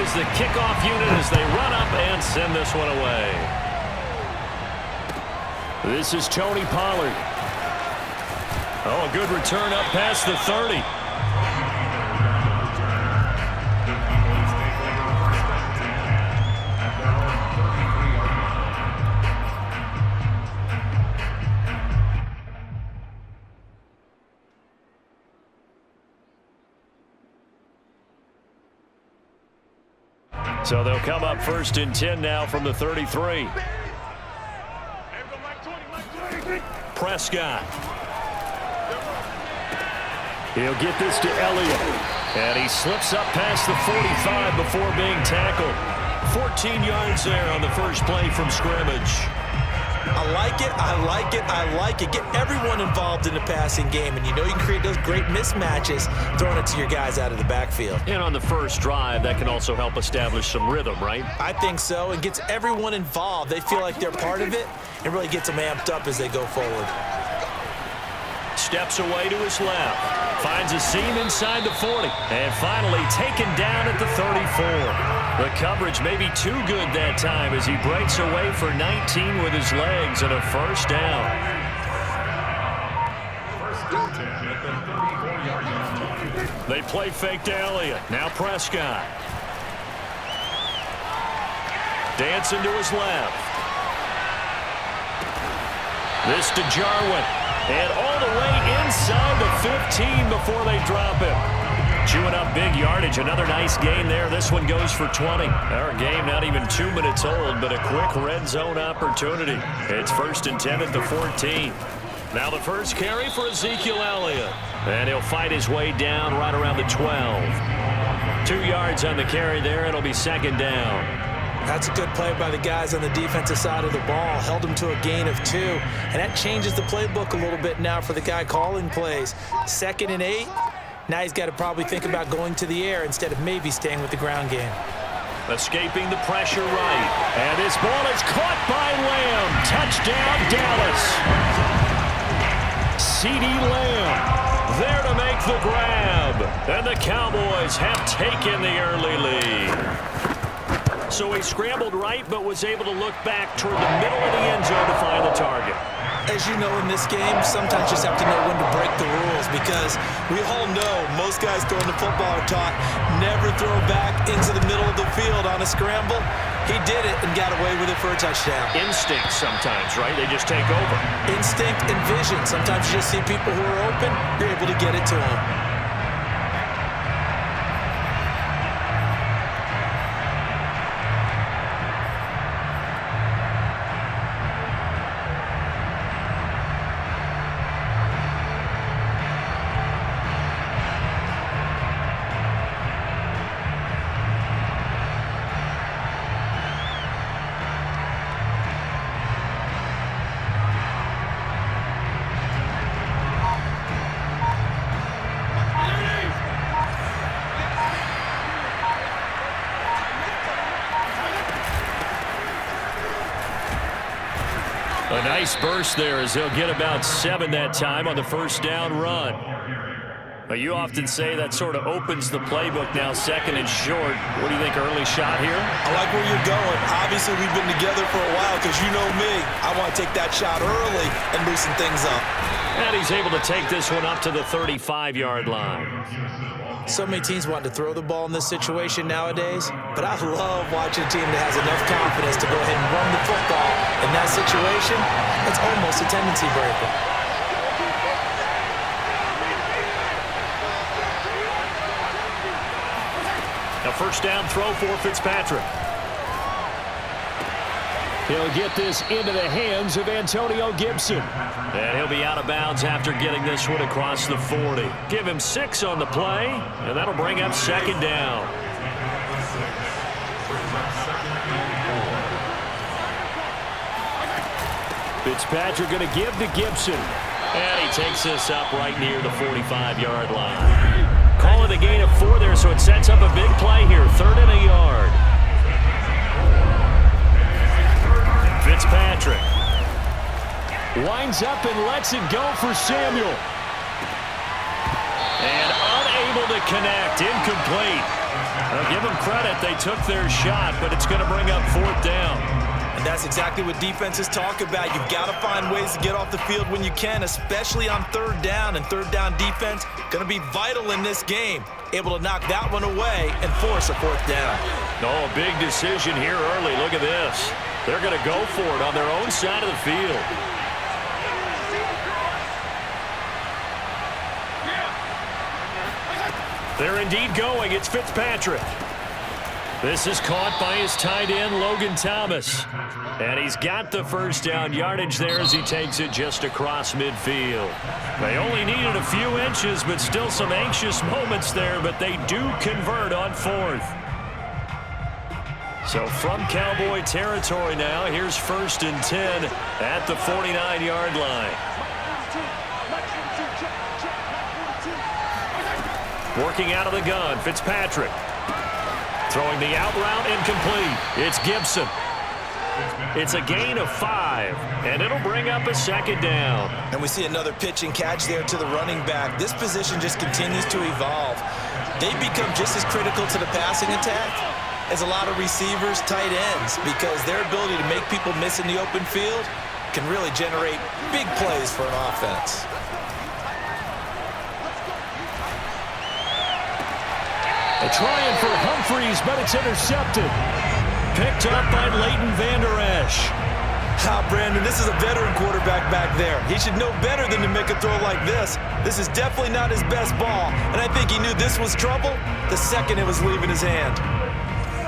is the kickoff unit as they run up and send this one away. This is Tony Pollard. Oh, a good return up past the 30. So they'll come up 1st and 10 now from the 33. Prescott. He'll get this to Elliott. And he slips up past the 45 before being tackled. 14 yards there on the first play from scrimmage. I like it, I like it, I like it. Get everyone involved in the passing game, and you know you can create those great mismatches throwing it to your guys out of the backfield. And on the first drive, that can also help establish some rhythm, right? I think so. It gets everyone involved. They feel like they're part of it, and really gets them amped up as they go forward. Steps away to his left. Finds a seam inside the 40. And finally taken down at the 34. The coverage may be too good that time as he breaks away for 19 with his legs and a first down. They play fake to Elliott. Now Prescott. Dancing to his left. This to Jarwin. And all the way inside the 15 before they drop him. Chewing up big yardage. Another nice gain there. This one goes for 20. Our game not even 2 minutes old, but a quick red zone opportunity. It's 1st and 10 at the 14. Now the first carry for Ezekiel Elliott. And he'll fight his way down right around the 12. 2 yards on the carry there. It'll be 2nd down. That's a good play by the guys on the defensive side of the ball. Held them to a gain of 2. And that changes the playbook a little bit now for the guy calling plays. 2nd and 8. Now he's got to probably think about going to the air instead of maybe staying with the ground game. Escaping the pressure right. And this ball is caught by Lamb. Touchdown, Dallas. CeeDEE Lamb there to make the grab. And the Cowboys have taken the early lead. So he scrambled right, but was able to look back toward the middle of the end zone to find the target. As you know, in this game, sometimes you just have to know when to break the rules, because we all know most guys throwing the football are taught never throw back into the middle of the field on a scramble. He did it and got away with it for a touchdown. Instinct sometimes, right? They just take over. Instinct and vision. Sometimes you just see people who are open, you're able to get it to them. A nice burst there as he'll get about 7 that time on the first down run. But you often say that sort of opens the playbook now, 2nd and short. What do you think, early shot here? I like where you're going. Obviously, we've been together for a while because you know me. I want to take that shot early and loosen things up. And he's able to take this one up to the 35-yard line. So many teams want to throw the ball in this situation nowadays, but I love watching a team that has enough confidence to go ahead and run the football. In that situation, it's almost a tendency breaker. A first down throw for Fitzpatrick. He'll get this into the hands of Antonio Gibson. And he'll be out of bounds after getting this one across the 40. Give him 6 on the play, and that'll bring up 2nd down. Fitzpatrick going to give to Gibson. And he takes this up right near the 45-yard line. Calling a gain of 4 there, so it sets up a big play here. 3rd and a yard. Fitzpatrick winds up and lets it go for Samuel. And unable to connect. Incomplete. I'll give them credit. They took their shot, but it's going to bring up 4th down. And that's exactly what defenses talk about. You've got to find ways to get off the field when you can, especially on 3rd down. And 3rd down defense going to be vital in this game. Able to knock that one away and force a 4th down. Oh, big decision here early. Look at this. They're going to go for it on their own side of the field. They're indeed going. It's Fitzpatrick. This is caught by his tight end, Logan Thomas. And he's got the 1st down yardage there as he takes it just across midfield. They only needed a few inches, but still some anxious moments there, but they do convert on 4th. So from Cowboy territory now, here's 1st and 10 at the 49-yard line. Working out of the gun, Fitzpatrick. Throwing the out route incomplete. It's Gibson. It's a gain of 5, and it'll bring up a 2nd down. And we see another pitch and catch there to the running back. This position just continues to evolve. They become just as critical to the passing attack as a lot of receivers, tight ends, because their ability to make people miss in the open field can really generate big plays for an offense. A trying for Humphreys, but it's intercepted. Picked up by Leighton Vander Esch. Brandon, this is a veteran quarterback back there. He should know better than to make a throw like this. This is definitely not his best ball, and I think he knew this was trouble the second it was leaving his hand.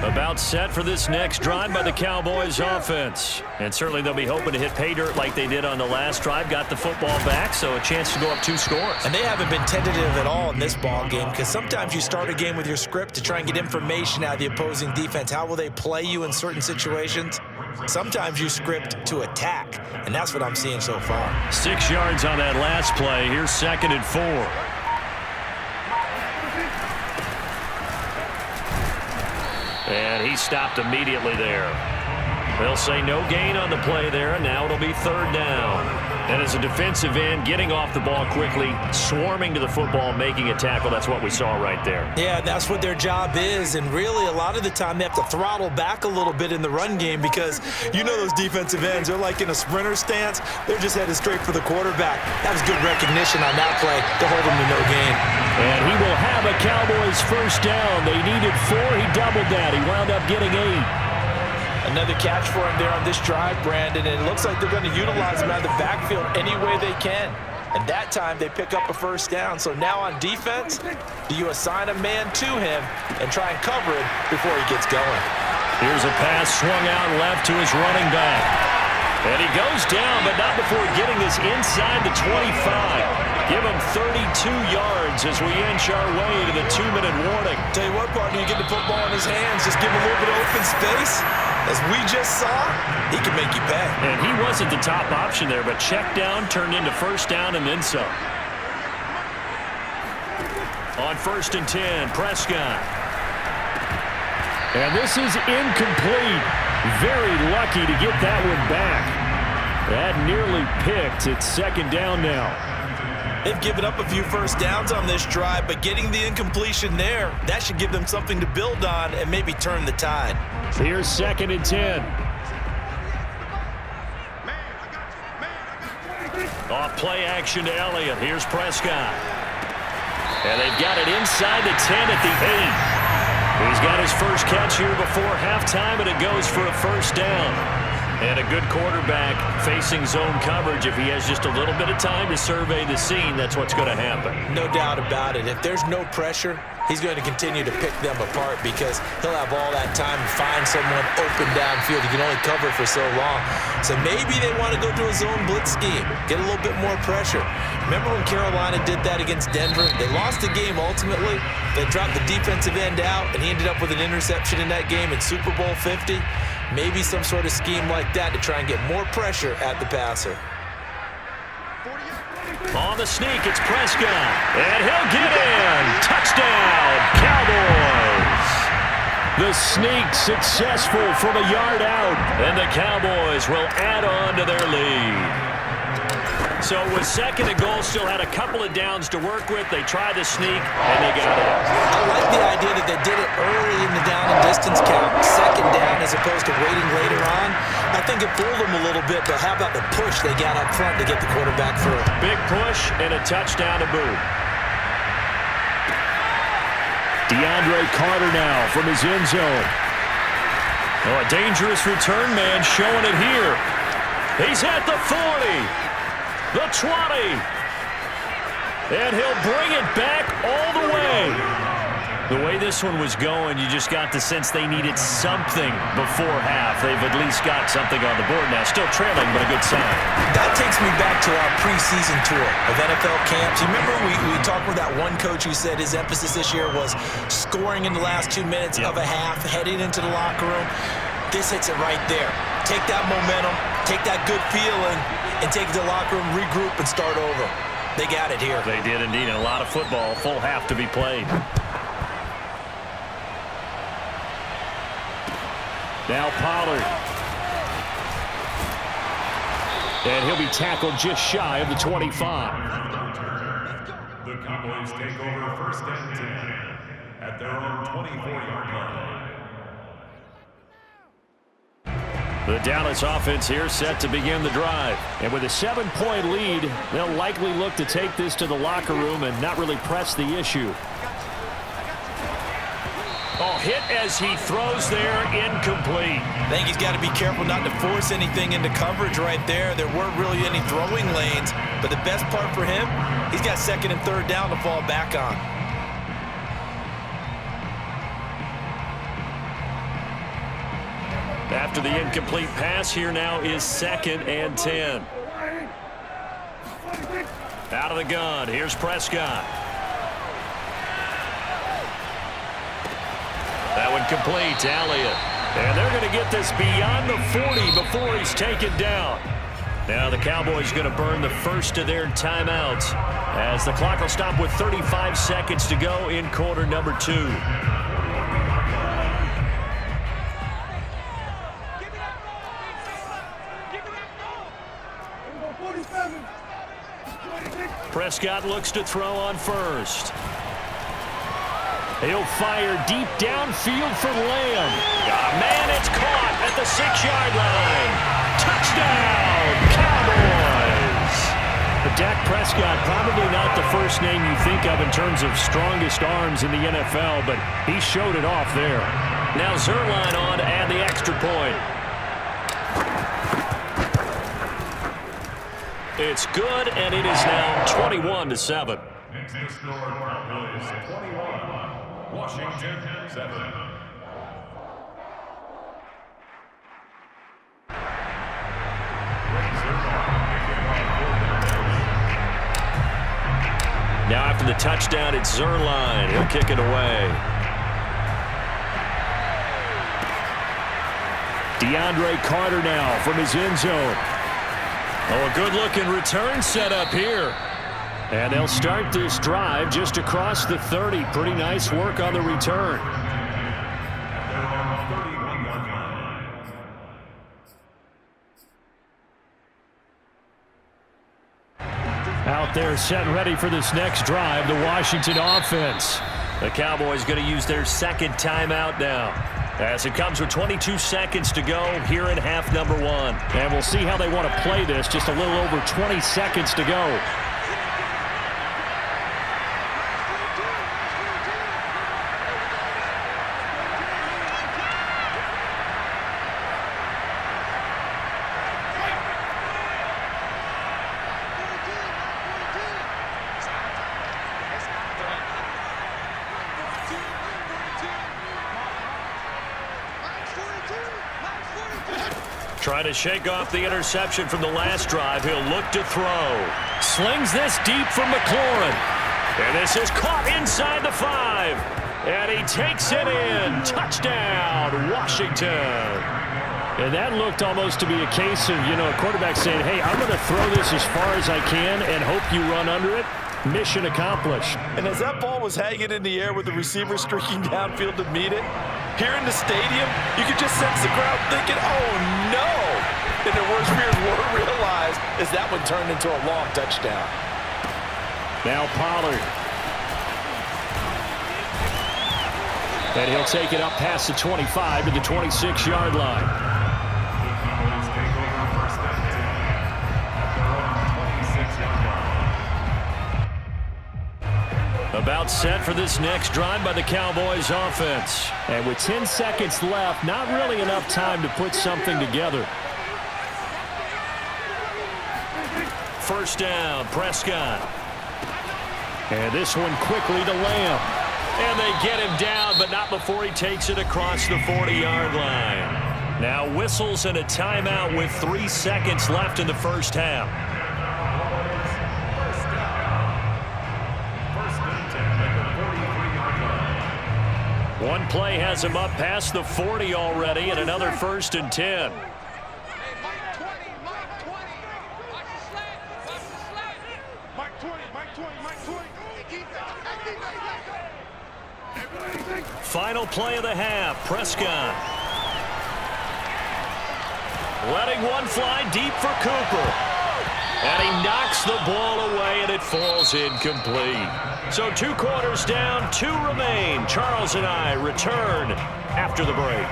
About set for this next drive by the Cowboys offense. And certainly they'll be hoping to hit pay dirt like they did on the last drive. Got the football back, so a chance to go up 2 scores. And they haven't been tentative at all in this ball game, because sometimes you start a game with your script to try and get information out of the opposing defense. How will they play you in certain situations? Sometimes you script to attack, and that's what I'm seeing so far. 6 yards on that last play. Here's 2nd and 4. And he stopped immediately there. They'll say no gain on the play there, and now it'll be 3rd down. And as a defensive end, getting off the ball quickly, swarming to the football, making a tackle, that's what we saw right there. Yeah, that's what their job is, and really a lot of the time they have to throttle back a little bit in the run game, because you know those defensive ends, they're like in a sprinter stance. They're just headed straight for the quarterback. That was good recognition on that play to hold him to no gain. And he will have a Cowboys 1st down. They needed 4. He doubled that. He wound up getting 8. Another catch for him there on this drive, Brandon, and it looks like they're going to utilize him out of the backfield any way they can. And that time they pick up a 1st down. So now on defense, do you assign a man to him and try and cover it before he gets going? Here's a pass swung out left to his running back. And he goes down, but not before getting this inside the 25. Give him 32 yards as we inch our way to the 2-minute warning. Tell you what, partner, you get the football in his hands, just give him a little bit of open space. As we just saw, he can make you pay. And he wasn't the top option there, but check down turned into 1st down and then some. On 1st and 10, Prescott. And this is incomplete. Very lucky to get that one back. That nearly picked. It's 2nd down now. They've given up a few 1st downs on this drive, but getting the incompletion there, that should give them something to build on and maybe turn the tide. Here's 2nd and 10. Off play action to Elliott. Here's Prescott. And they've got it inside the 10 at the 8. He's got his first catch here before halftime, and it goes for a 1st down. And a good quarterback facing zone coverage. If he has just a little bit of time to survey the scene, that's what's going to happen. No doubt about it. If there's no pressure, he's going to continue to pick them apart, because he'll have all that time to find someone open downfield. He can only cover for so long. So maybe they want to go to a zone blitz scheme, get a little bit more pressure. Remember when Carolina did that against Denver? They lost the game ultimately. They dropped the defensive end out, and he ended up with an interception in that game in Super Bowl 50. Maybe some sort of scheme like that to try and get more pressure at the passer. On the sneak, it's Prescott. And he'll get in. Touchdown, Cowboys. The sneak successful from a yard out. And the Cowboys will add on to their lead. So with 2nd and goal, still had a couple of downs to work with. They tried to sneak, and they got it. I like the idea that They did it early in the down and distance count. Second down as opposed to waiting later on. I think it fooled them a little bit, but how about the push they got up front to get the quarterback through? Big push and a touchdown to boot. DeAndre Carter now from his end zone. Oh, a dangerous return man showing it here. He's at the 40, the 20, and he'll bring it back all the way. The way this one was going, you just got the sense they needed something before half. They've at least got something on the board now. Still trailing, but a good sign. That takes me back to our preseason tour of NFL camps. You remember we talked with that one coach who said his emphasis this year was scoring in the last 2 minutes of a half, heading into the locker room. This hits it right there. Take that momentum, take that good feeling, and take it to the locker room, regroup, and start over. They got it here. They did indeed. And a lot of football, full half to be played. Now Pollard. And he'll be tackled just shy of the 25. The Cowboys take over first and 10 at their own 24-yard line. The Dallas offense here set to begin the drive. And with a 7-point lead, they'll likely look to take this to the locker room and not really press the issue. Oh, hit as he throws there, incomplete. I think he's got to be careful not to force anything into coverage right there. There weren't really any throwing lanes, but the best part for him, he's got second and third down to fall back on. After the incomplete pass, here now is 2nd and 10. Out of the gun, here's Prescott. That one complete, Elliott. And they're going to get this beyond the 40 before he's taken down. Now the Cowboys going to burn the first of their timeouts as the clock will stop with 35 seconds to go in quarter number 2. Prescott looks to throw on first. He'll fire deep downfield for Lamb. Man, it's caught at the 6-yard line. Touchdown, Cowboys! But Dak Prescott, probably not the first name you think of in terms of strongest arms in the NFL, but he showed it off there. Now Zerline on to add the extra point. It's good, and it is now 21-7. Next to score, Cowboys 21, Washington 7. Now after the touchdown, it's Zerline. He'll kick it away. DeAndre Carter now from his end zone. Oh, a good-looking return set up here. And they'll start this drive just across the 30. Pretty nice work on the return. Out there set and ready for this next drive, the Washington offense. The Cowboys going to use their second timeout now, as it comes with 22 seconds to go here in half number 1. And we'll see how they want to play this. Just a little over 20 seconds to go. Trying to shake off the interception from the last drive. He'll look to throw. Slings this deep from McLaurin. And this is caught inside the 5. And he takes it in. Touchdown, Washington. And that looked almost to be a case of, a quarterback saying, hey, I'm going to throw this as far as I can and hope you run under it. Mission accomplished. And as that ball was hanging in the air with the receiver streaking downfield to meet it, here in the stadium, you could just sense the crowd thinking, oh, no. And their worst fears were realized as that one turned into a long touchdown. Now Pollard. And he'll take it up past the 25 to the 26-yard line. Cowboys take over first and 10 at their own 26-yard line. About set for this next drive by the Cowboys offense. And with 10 seconds left, not really enough time to put something together. First down, Prescott. And this one quickly to Lamb. And they get him down, but not before he takes it across the 40-yard line. Now whistles and a timeout with 3 seconds left in the first half. First and 10 at the 43-yard line. One play has him up past the 40 already, and another first and 10. Final play of the half, Prescott. Letting one fly deep for Cooper. And he knocks the ball away, and it falls incomplete. So 2 quarters down, 2 remain. Charles and I return after the break.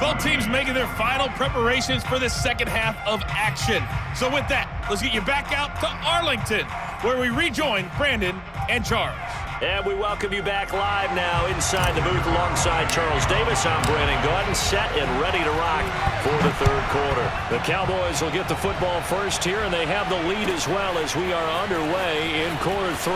Both teams making their final preparations for the second half of action. So with that, let's get you back out to Arlington, where we rejoin Brandon and Charles. And we welcome you back live now inside the booth alongside Charles Davis. I'm Brandon Gaudin, set and ready to rock for the third quarter. The Cowboys will get the football first here, and they have the lead as well as we are underway in quarter 3.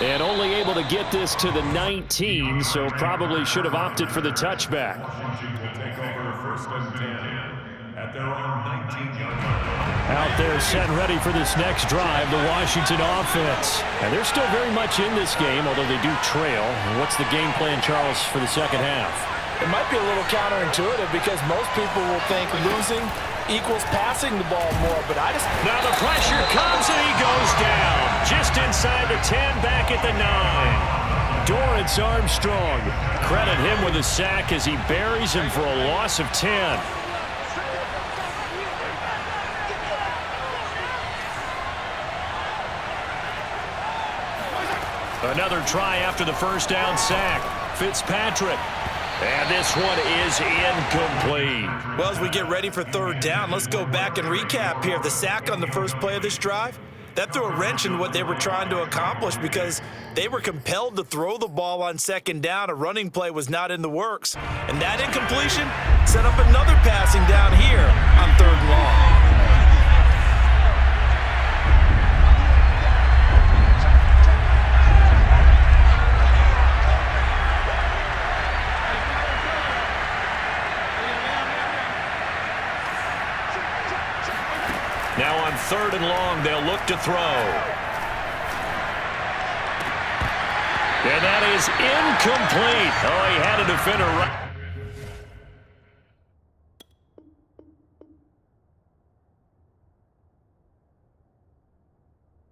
And only able to get this to the 19, so probably should have opted for the touchback. Washington will take over first and 10 at their own 19-yard line. Out there set and ready for this next drive, the Washington offense. And they're still very much in this game, although they do trail. And what's the game plan, Charles, for the second half? It might be a little counterintuitive because most people will think losing equals passing the ball more, but Now the pressure comes and he goes down. Just inside the 10, back at the 9. Dorrance Armstrong. Credit him with a sack as he buries him for a loss of 10. Another try after the first down sack. Fitzpatrick. And this one is incomplete. Well, as we get ready for third down, let's go back and recap here. The sack on the first play of this drive, that threw a wrench in what they were trying to accomplish because they were compelled to throw the ball on second down. A running play was not in the works. And that incompletion set up another passing down here on third and long. Now on third and long, they'll look to throw. And that is incomplete. Oh, he had a defender right.